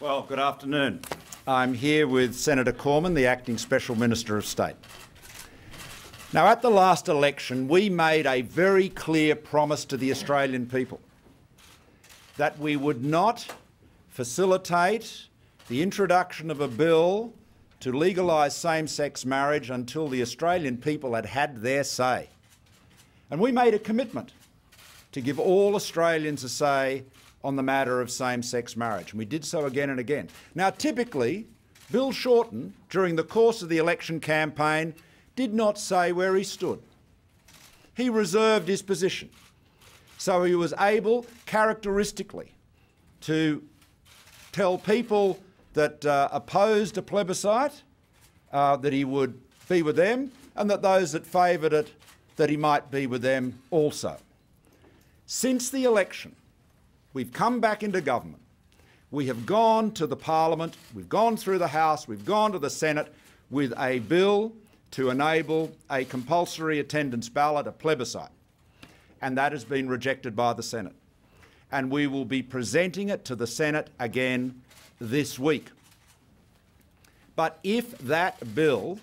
Well, good afternoon. I'm here with Senator Cormann, the Acting Special Minister of State. Now, at the last election, we made a very clear promise to the Australian people that we would not facilitate the introduction of a bill to legalise same-sex marriage until the Australian people had had their say. And we made a commitment to give all Australians a say on the matter of same-sex marriage, and we did so again and again. Now, typically, Bill Shorten, during the course of the election campaign, did not say where he stood. He reserved his position. So he was able, characteristically, to tell people that opposed a plebiscite that he would be with them, and that those that favoured it, that he might be with them also. Since the election, we've come back into government. We have gone to the Parliament, we've gone through the House, we've gone to the Senate with a bill to enable a compulsory attendance ballot, a plebiscite, and that has been rejected by the Senate. And we will be presenting it to the Senate again this week. But if that bill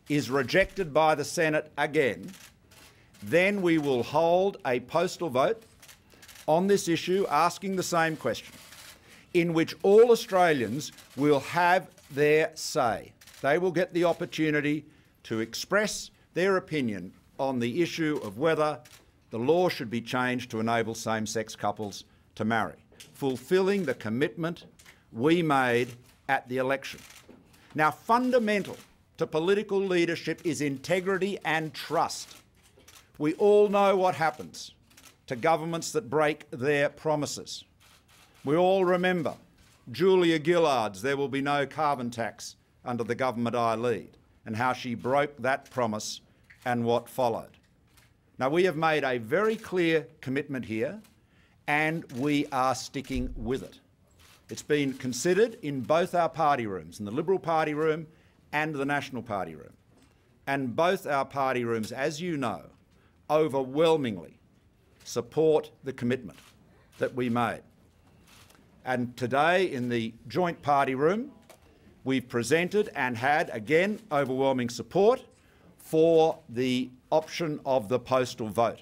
is rejected by the Senate again, then we will hold a postal vote on this issue, asking the same question, in which all Australians will have their say. They will get the opportunity to express their opinion on the issue of whether the law should be changed to enable same-sex couples to marry, fulfilling the commitment we made at the election. Now, fundamental to political leadership is integrity and trust. We all know what happens to governments that break their promises. We all remember Julia Gillard's "there will be no carbon tax under the government I lead," and how she broke that promise and what followed. Now, we have made a very clear commitment here, and we are sticking with it. It's been considered in both our party rooms, in the Liberal Party room and the National Party room. And both our party rooms, as you know, overwhelmingly support the commitment that we made. And today, in the joint party room, we've presented and had, again, overwhelming support for the option of the postal vote.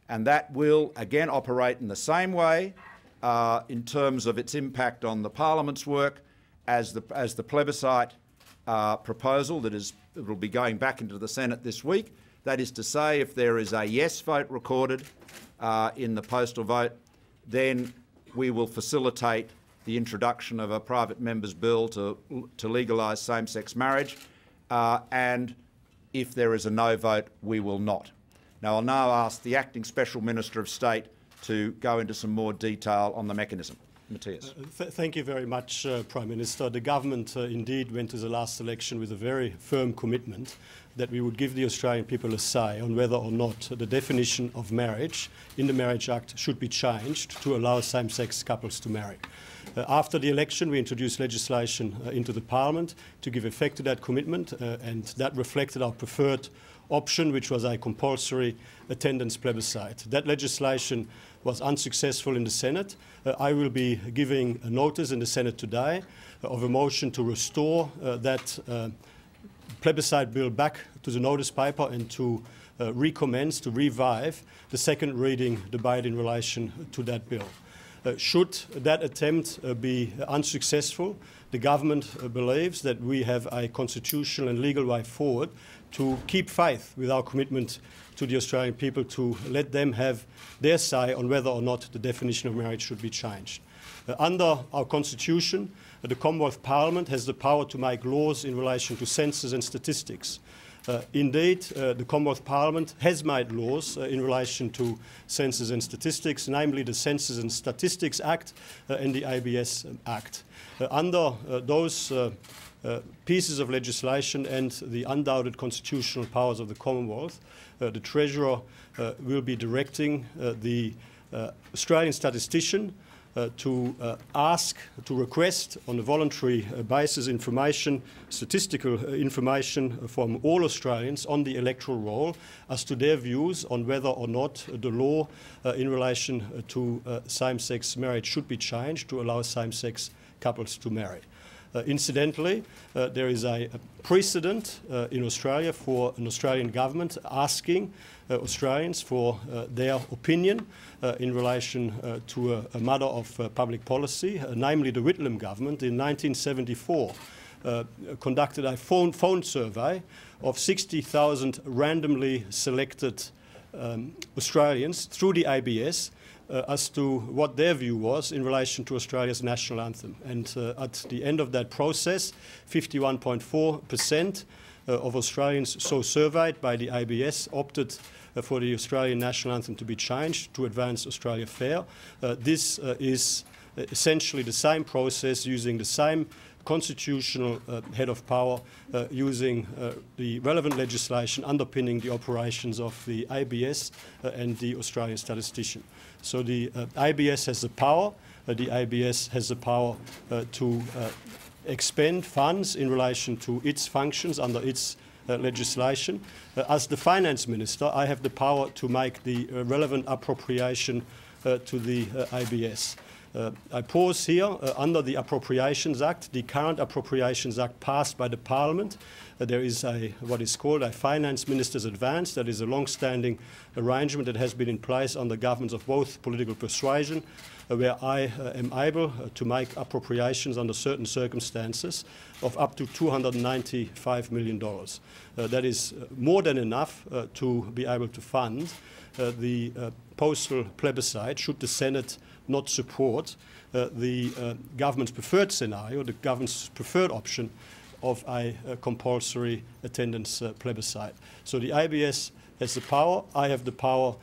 And that will, again, operate in the same way in terms of its impact on the Parliament's work as the plebiscite proposal that will be going back into the Senate this week. That is to say, if there is a yes vote recorded in the postal vote, then we will facilitate the introduction of a private member's bill to legalise same-sex marriage, and if there is a no vote, we will not. Now, I'll now ask the Acting Special Minister of State to go into some more detail on the mechanism. Matthias. Thank you very much, Prime Minister. The government indeed went to the last election with a very firm commitment that we would give the Australian people a say on whether or not the definition of marriage in the Marriage Act should be changed to allow same-sex couples to marry. After the election, we introduced legislation into the Parliament to give effect to that commitment, and that reflected our preferred option, which was a compulsory attendance plebiscite. That legislation was unsuccessful in the Senate. I will be giving a notice in the Senate today of a motion to restore that plebiscite bill back to the notice paper and to recommence, to revive the second reading debate in relation to that bill. Should that attempt be unsuccessful, the government believes that we have a constitutional and legal way forward to keep faith with our commitment to the Australian people, to let them have their say on whether or not the definition of marriage should be changed. Under our constitution, the Commonwealth Parliament has the power to make laws in relation to census and statistics. Indeed, the Commonwealth Parliament has made laws in relation to census and statistics, namely the Census and Statistics Act and the ABS Act. Under those pieces of legislation and the undoubted constitutional powers of the Commonwealth, the Treasurer will be directing the Australian statistician to request on a voluntary basis statistical information from all Australians on the electoral roll as to their views on whether or not the law in relation to same-sex marriage should be changed to allow same-sex couples to marry. Incidentally, there is a precedent in Australia for an Australian government asking Australians for their opinion in relation to a matter of public policy, namely the Whitlam government in 1974 conducted a phone survey of 60,000 randomly selected Australians through the ABS as to what their view was in relation to Australia's national anthem. And at the end of that process, 51.4% of Australians so surveyed by the ABS opted for the Australian national anthem to be changed to advance Australia Fair. This is essentially the same process using the same constitutional head of power, using the relevant legislation underpinning the operations of the ABS and the Australian statistician. So the ABS has the power. The ABS has the power to expend funds in relation to its functions under its legislation. As the finance minister, I have the power to make the relevant appropriation to the ABS. I pause here. Under the Appropriations Act, the current Appropriations Act passed by the Parliament, there is what is called a Finance Minister's Advance. That is a long-standing arrangement that has been in place under governments of both political persuasion, where I am able to make appropriations under certain circumstances of up to $295 million. That is more than enough to be able to fund the postal plebiscite, should the Senate not support the government's preferred scenario, the government's preferred option of a compulsory attendance plebiscite. So the ABS has the power. I have the power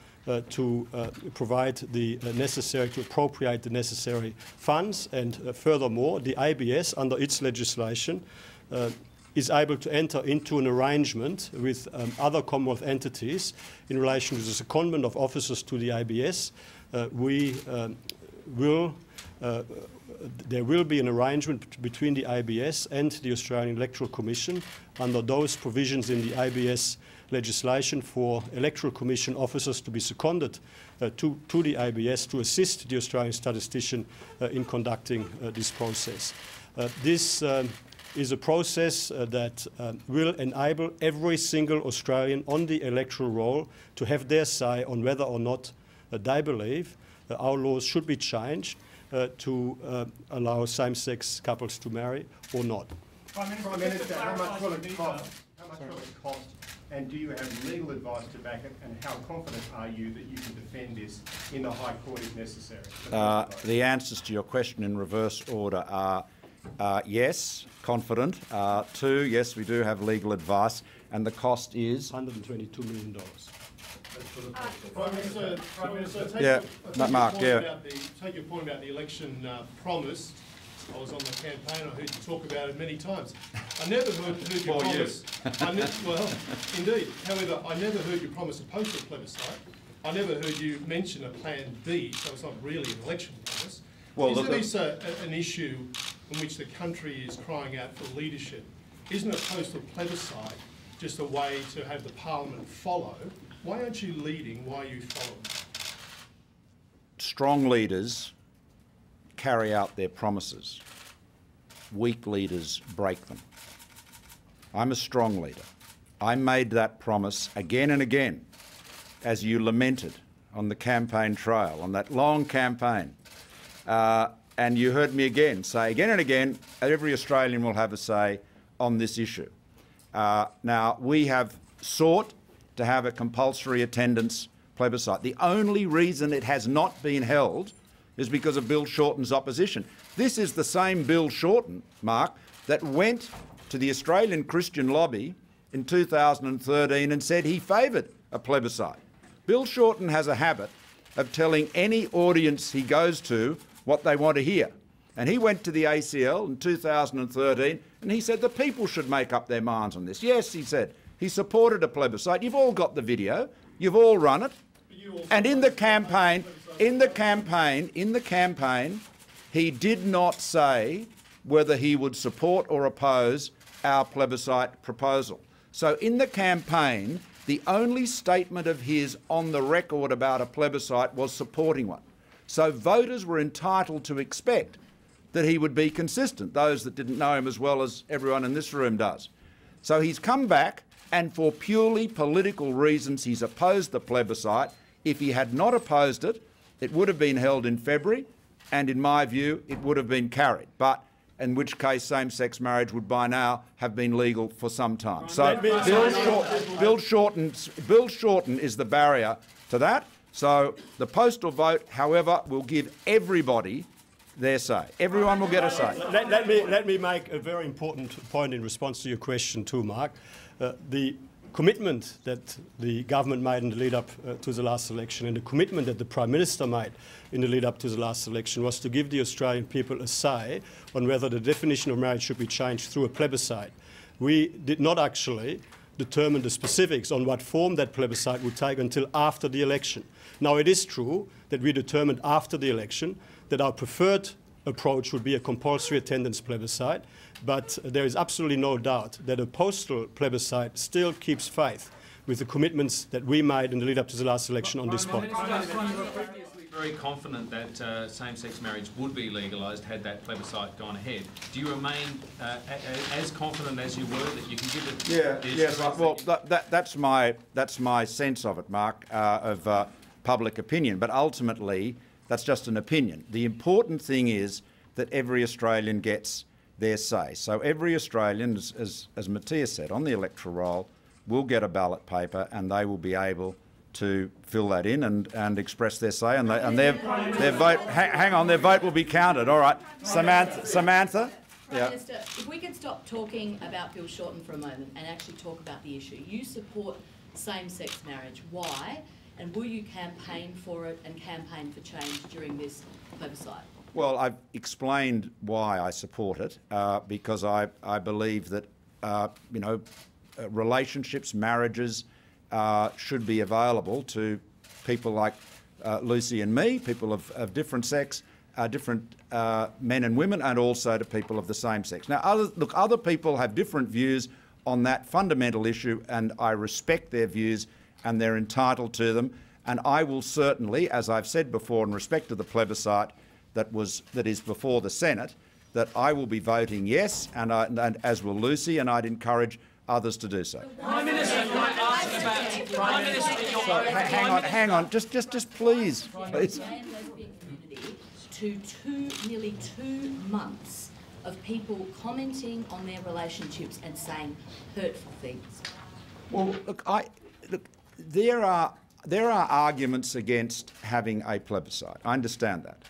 to provide the necessary, to appropriate the necessary funds, and furthermore, the ABS, under its legislation, is able to enter into an arrangement with other Commonwealth entities in relation to the secondment of officers to the ABS. There will be an arrangement between the ABS and the Australian Electoral Commission under those provisions in the ABS legislation for Electoral Commission officers to be seconded to the ABS to assist the Australian statistician in conducting this process. This is a process that will enable every single Australian on the electoral roll to have their say on whether or not they believe our laws should be changed to allow same-sex couples to marry or not. Prime Minister, how much will it cost? And do you have legal advice to back it? And how confident are you that you can defend this in the High Court if necessary? The answers to your question in reverse order are yes, confident. 2, yes, we do have legal advice, and the cost is $122 million. Prime Minister, take your point about the election promise. I was on the campaign. I heard you talk about it many times. I never heard you promise. Well, indeed. However, I never heard you promise a postal plebiscite. I never heard you mention a Plan B. So it's not really an election promise. Well, isn't this an issue in which the country is crying out for leadership? Isn't a postal plebiscite just a way to have the Parliament follow? Why aren't you leading? Why are you following? Strong leaders carry out their promises. Weak leaders break them. I'm a strong leader. I made that promise again and again, as you lamented on the campaign trail, on that long campaign. And you heard me again say again and again, every Australian will have a say on this issue. Now, we have sought to have a compulsory attendance plebiscite. The only reason it has not been held is because of Bill Shorten's opposition. This is the same Bill Shorten, Mark, that went to the Australian Christian lobby in 2013 and said he favoured a plebiscite. Bill Shorten has a habit of telling any audience he goes to what they want to hear. And he went to the ACL in 2013 and he said the people should make up their minds on this. Yes, he said, he supported a plebiscite. You've all got the video. You've all run it. And in the campaign, he did not say whether he would support or oppose our plebiscite proposal. So in the campaign, the only statement of his on the record about a plebiscite was supporting one. So voters were entitled to expect that he would be consistent, those that didn't know him as well as everyone in this room does. So he's come back, and for purely political reasons he's opposed the plebiscite. If he had not opposed it, it would have been held in February, and in my view it would have been carried, but in which case same-sex marriage would by now have been legal for some time. So Bill Shorten is the barrier to that. So the postal vote, however, will give everybody their say. Everyone will get a say. Let me make a very important point in response to your question too, Mark. The commitment that the government made in the lead-up to the last election, and the commitment that the Prime Minister made in the lead-up to the last election, was to give the Australian people a say on whether the definition of marriage should be changed through a plebiscite. We did not actually determine the specifics on what form that plebiscite would take until after the election. Now, it is true that we determined after the election that our preferred approach would be a compulsory attendance plebiscite, but there is absolutely no doubt that a postal plebiscite still keeps faith with the commitments that we made in the lead-up to the last election on this point. Very confident that same-sex marriage would be legalised had that plebiscite gone ahead. Do you remain as confident as you were that you can give it? Yes. Well, that's my sense of it, Mark, of public opinion. But ultimately, that's just an opinion. The important thing is that every Australian gets their say. So every Australian, as Matthias said, on the electoral roll, will get a ballot paper, and they will be able to fill that in and express their say, and their vote. Hang on, their vote will be counted. All right, Samantha. Prime Minister, if we could stop talking about Bill Shorten for a moment and actually talk about the issue. You support same-sex marriage. Why? And will you campaign for it and campaign for change during this plebiscite? Well, I've explained why I support it, because I believe that relationships, marriages, should be available to people like Lucy and me, people of different sex, different men and women, and also to people of the same sex. Now, other people have different views on that fundamental issue, and I respect their views, and they're entitled to them. And I will certainly, as I've said before, in respect to the plebiscite that is before the Senate, that I will be voting yes, and as will Lucy, and I'd encourage others to do so. Prime Minister, can I ask about Prime Minister? Hang on, just please. The gay and lesbian community to nearly 2 months of people commenting on their relationships and saying hurtful things. Well, look, there are arguments against having a plebiscite. I understand that.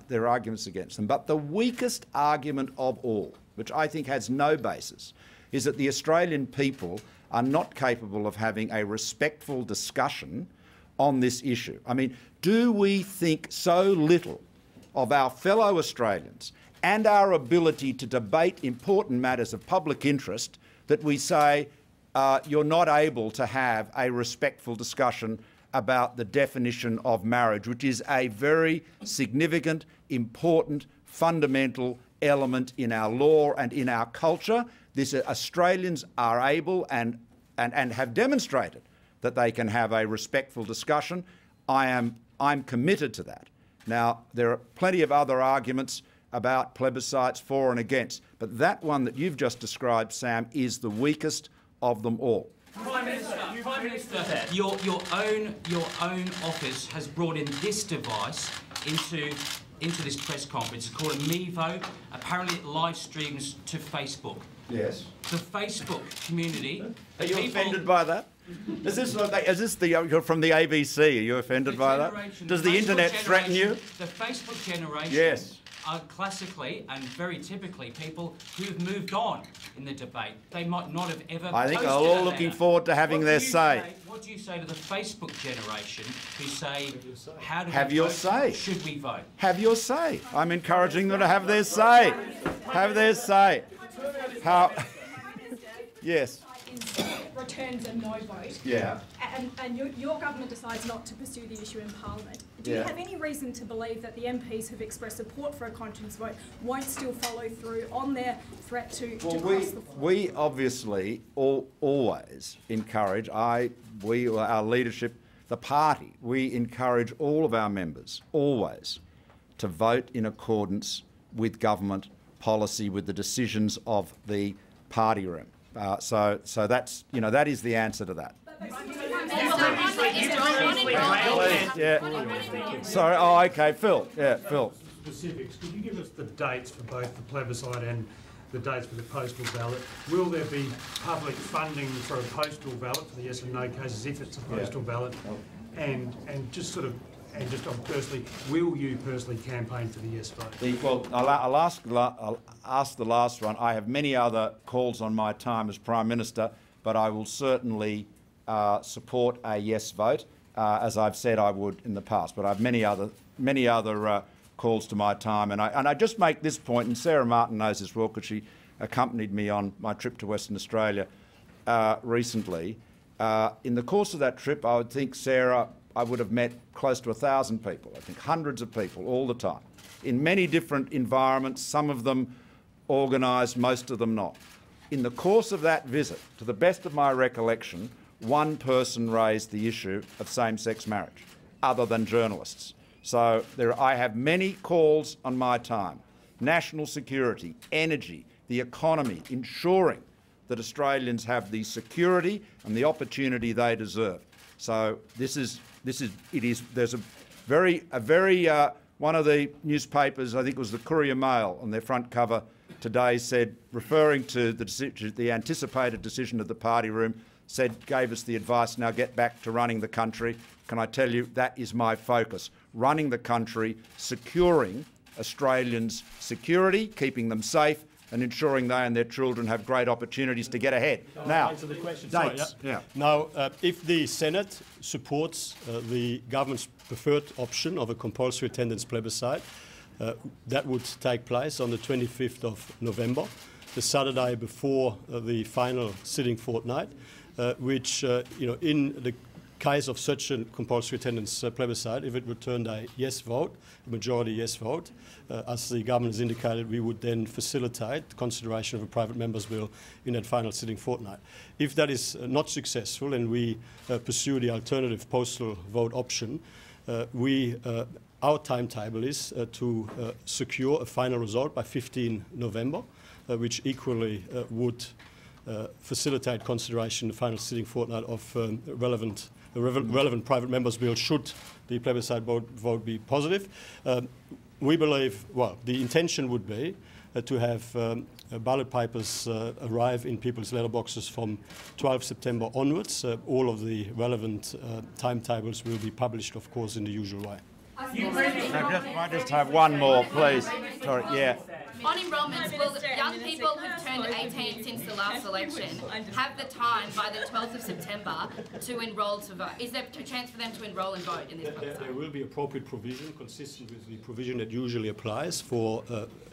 There are arguments against them. But the weakest argument of all, which I think has no basis, is that the Australian people are not capable of having a respectful discussion on this issue. I mean, do we think so little of our fellow Australians and our ability to debate important matters of public interest that we say you're not able to have a respectful discussion about the definition of marriage, which is a very significant, important, fundamental element in our law and in our culture? Australians are able and have demonstrated that they can have a respectful discussion. I'm committed to that. Now, there are plenty of other arguments about plebiscites for and against, but that one that you've just described, Sam, is the weakest of them all. Prime Minister, your own office has brought in this device into this press conference. It's called a Me Vote. Apparently, it live streams to Facebook. Yes. The Facebook community. Are you offended by that? Is this you're from the ABC? Are you offended by that? Does the internet threaten you? The Facebook generation. Yes. Are classically and very typically people who've moved on in the debate. They might not have ever. I think they're all looking forward to having their say. What do you say to the Facebook generation who say, "How do have we your vote? say? Should we vote?" Have your say. I'm encouraging them to have their say. Have their say. How? Yes. Returns a no vote. Yeah. And your government decides not to pursue the issue in Parliament. Do you have any reason to believe that the MPs who've expressed support for a conscience vote won't still follow through on their threat to cross the floor? We obviously always encourage, our leadership, the party, we encourage all of our members, always, to vote in accordance with government policy, with the decisions of the party room. So that's, that is the answer to that. Yeah. Sorry. Oh, okay, Phil. Yeah, Phil. Specifics. Could you give us the dates for both the plebiscite and the dates for the postal ballot? Will there be public funding for a postal ballot for the yes and no cases if it's a postal ballot? And just personally, will you personally campaign for the yes vote? Well, I'll ask the last one. I have many other calls on my time as Prime Minister, but I will certainly support a yes vote, as I've said I would in the past. But I have many other calls to my time, and I just make this point, and Sarah Martin knows this well because she accompanied me on my trip to Western Australia recently. In the course of that trip, I would think, Sarah, I would have met close to 1,000 people, I think hundreds of people all the time, in many different environments, some of them organised, most of them not. In the course of that visit, to the best of my recollection, one person raised the issue of same-sex marriage, other than journalists. So I have many calls on my time. National security, energy, the economy, ensuring that Australians have the security and the opportunity they deserve. So there's a very one of the newspapers, I think it was the Courier Mail, on their front cover today said, referring to the anticipated decision of the party room, gave us the advice, now get back to running the country. Can I tell you, that is my focus. Running the country, securing Australians' security, keeping them safe, and ensuring they and their children have great opportunities to get ahead. Now, answer the question. dates. Yeah. Now, if the Senate supports the government's preferred option of a compulsory attendance plebiscite, that would take place on the 25th of November, the Saturday before the final sitting fortnight, which, in the case of such a compulsory attendance plebiscite, if it returned a yes vote, a majority yes vote, as the government has indicated, we would then facilitate the consideration of a private member's bill in that final sitting fortnight. If that is not successful and we pursue the alternative postal vote option, our timetable is to secure a final result by 15 November, which equally would facilitate consideration in the final sitting fortnight of relevant private members' bill should the plebiscite vote be positive. We believe, well, the intention would be to have ballot papers arrive in people's letterboxes from 12 September onwards. All of the relevant timetables will be published, of course, in the usual way. I just have one more, please. Sorry, yeah. On enrolments, will young people who've turned 18 since the last election have the time by the 12th of September to enrol to vote? Is there a chance for them to enrol and vote in this process? There will be appropriate provision consistent with the provision that usually applies for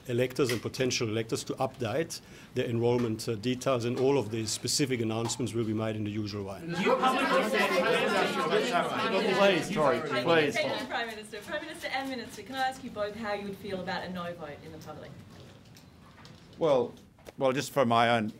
electors and potential electors to update their enrolment details, and all of these specific announcements will be made in the usual way. Please, sorry, please. Thank you, Prime Minister. Prime Minister and Minister, can I ask you both how you would feel about a no vote in the public? Well, just for my own,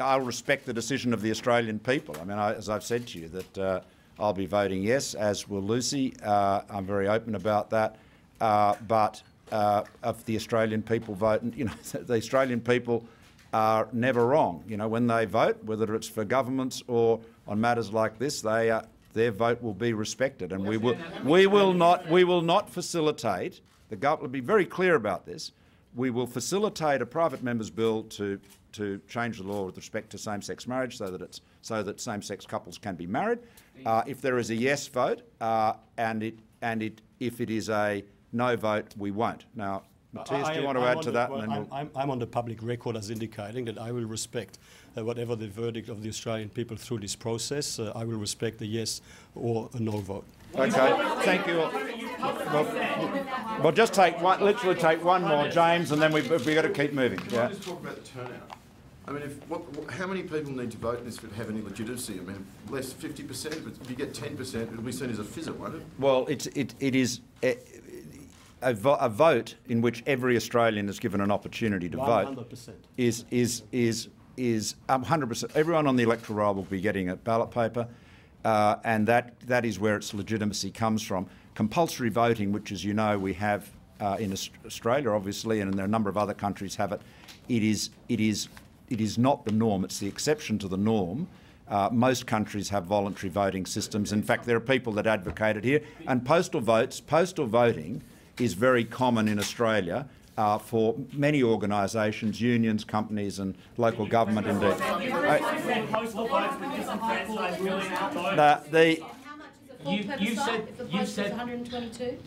I'll respect the decision of the Australian people. I mean, as I've said to you, that I'll be voting yes, as will Lucy. I'm very open about that. But if the Australian people vote, and the Australian people are never wrong. When they vote, whether it's for governments or on matters like this, their vote will be respected, and we will not facilitate. The government will be very clear about this. We will facilitate a private member's bill to change the law with respect to same-sex marriage, so that same-sex couples can be married. If there is a yes vote, if it is a no vote, we won't. Now, Matthias, do you want to add to that? I'm on the public record as indicating that I will respect whatever the verdict of the Australian people through this process. I will respect a yes or a no vote. Okay, thank you. We'll just literally take one more, James, and then we've got to keep moving. Can I just talk about the turnout? I mean, how many people need to vote in this to have any legitimacy? I mean, less 50%, but if you get 10%, it'll be seen as a fizz, won't it? Well, it is a vote in which every Australian is given an opportunity to 100%. vote is 100%. Everyone on the electoral roll will be getting a ballot paper, and that is where its legitimacy comes from. Compulsory voting, which, as you know, we have in Australia, obviously, and there are a number of other countries have it. It is not the norm. It's the exception to the norm. Most countries have voluntary voting systems. In fact, there are people that advocate it here. And postal voting is very common in Australia for many organisations, unions, companies and local government indeed. You said 122?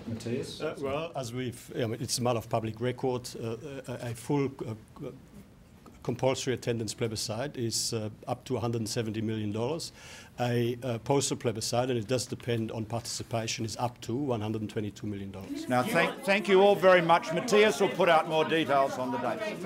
Matthias? Well, as it's a matter of public record, a full compulsory attendance plebiscite is up to $170 million. A postal plebiscite, and it does depend on participation, is up to $122 million. Now, thank you all very much. Matthias will put out more details on the date.